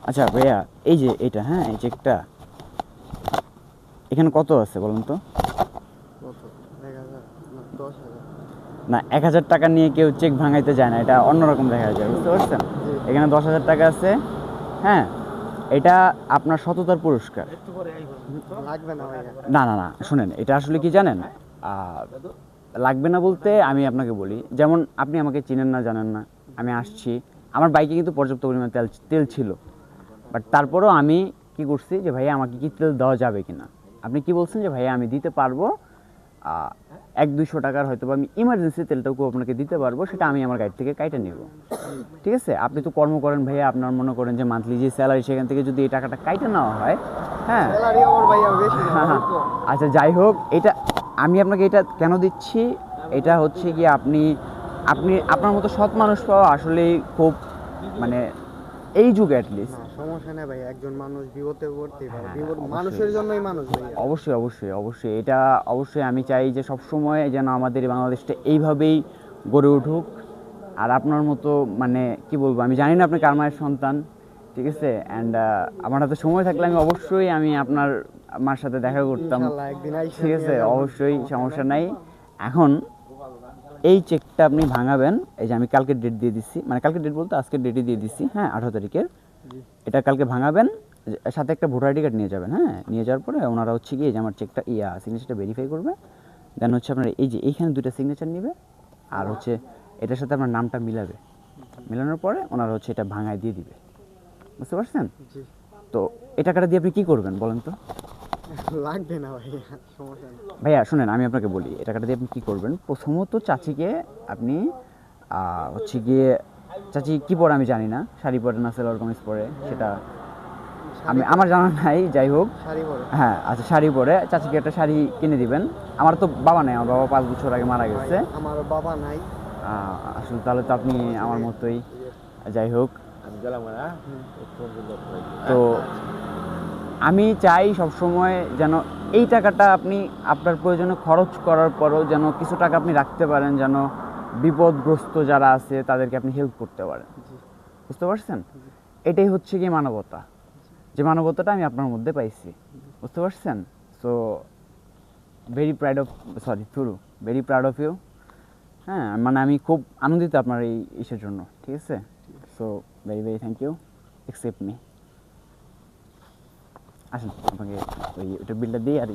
আচ্ছা ভাইয়া, এই যে এটা, হ্যাঁ এই চেকটা এখানে কত আছে বলুন তো? না, 1,000 টাকা নিয়ে কেউ চেক ভাঙাইতে যায় না, এটা অন্যরকম দেখা যায়, বুঝতে পারছেন? এখানে 10,000 টাকা আছে। হ্যাঁ, এটা আপনার সততার পুরস্কার। না না না, শুনেন, এটা আসলে কি জানেন, লাগবে না বলতে আমি আপনাকে বলি, যেমন আপনি আমাকে চিনেন না, জানেন না, আমি আসছি, আমার বাইকে কিন্তু পর্যাপ্ত পরিমাণ তেল ছিল, বাট তারপরেও আমি কি করছি যে ভাইয়া আমাকে কি তেল দেওয়া যাবে কিনা। আপনি কি বলছেন যে ভাইয়া আমি দিতে পারবো, 100-200 টাকার হয়তো আমি ইমার্জেন্সি তেলটাও আপনাকে দিতে পারবো, সেটা আমি আমার গাড়ি থেকে কাইটে নেব। ঠিক আছে, আপনি তো কর্ম করেন ভাইয়া, আপনার মনে করেন যে মান্থলি যে স্যালারি, সেখান থেকে যদি এই টাকাটা কাইটে নেওয়া হয়, হ্যাঁ আচ্ছা যাই হোক, এটা আমি আপনাকে এটা কেন দিচ্ছি, এটা হচ্ছে কি আপনি আপনি আপনার মতো সৎ মানুষ পাওয়া আসলেই খুব, মানে এই যুগে অ্যাটলিস্ট সমস্যা নেই ভাই, একজন মানুষ বিপদে পড়তেই পারে, বিপদ মানুষের জন্যই মানুষ ভাই। অবশ্যই অবশ্যই অবশ্যই, এটা অবশ্যই আমি চাই যে সবসময় যেন আমাদের এই বাংলাদেশটা এইভাবেই গড়ে উঠুক। আর আপনার মতো, মানে কি বলবো, আমি জানি না আপনি কার মায়ের সন্তান, ঠিক আছে, অ্যান্ড আমার হাতে সময় থাকলে আমি অবশ্যই আমি আপনার মার সাথে দেখা করতাম, ঠিক আছে, অবশ্যই, সমস্যা নাই। এখন এই চেকটা আপনি ভাঙাবেন, এই যে আমি কালকের ডেট দিয়ে দিচ্ছি, মানে কালকের ডেট বলতে আজকের ডেটই দিয়ে দিচ্ছি, হ্যাঁ 18 তারিখের। এটা কালকে ভাঙাবেন, সাথে একটা ভোটার আইডি কার্ড নিয়ে যাবেন। হ্যাঁ, নিয়ে যাওয়ার পরে ওনারা হচ্ছে গিয়ে যে আমার চেকটা সিগনেচারটা ভেরিফাই করবে, দেন হচ্ছে আপনার এই যে এইখানে 2টা সিগনেচার নেবে, আর হচ্ছে এটার সাথে আপনার নামটা মিলাবে, মিলানোর পরে ওনারা হচ্ছে এটা ভাঙায় দিয়ে দিবে, বুঝতে পারছেন? তো এই টাকাটা দিয়ে আপনি কী করবেন বলেন তো? লাগবে না ভাইয়া, সমস্যা নেই ভাইয়া শুনেন, আমি আপনাকে বলি, এই টাকাটা দিয়ে আপনি কী করবেন। প্রথমত চাচিকে আপনি হচ্ছে গিয়ে, চাচি কী পরে আমি জানি না, শাড়ি পরে না সেলোয়ার কামিজ পরে, সেটা আমি আমার জানা নাই, যাই হোক, হ্যাঁ আচ্ছা শাড়ি পরে চাচিকে একটা শাড়ি কিনে দিবেন। আমার তো বাবা নাই, আমার বাবা 5 বছর আগে মারা গেছে। আমার বাবা নাই আসলে তাহলে তো আপনি আমার মতোই, যাই হোক। তো আমি চাই সবসময় যেন এই টাকাটা আপনি আপনার প্রয়োজনে খরচ করার পরও যেন কিছু টাকা আপনি রাখতে পারেন, যেন বিপদগ্রস্ত যারা আছে তাদেরকে আপনি হেল্প করতে পারেন, বুঝতে পারছেন? এটাই হচ্ছে কি মানবতা, যে মানবতাটা আমি আপনার মধ্যে পাইছি, বুঝতে পারছেন? So very proud of, very proud of you. হ্যাঁ, মানে আমি খুব আনন্দিত আপনার এই ইসের জন্য, ঠিক আছে? So very very thank you, accept me. আসুন আপনাকে ওইটা বিলটা দিই আর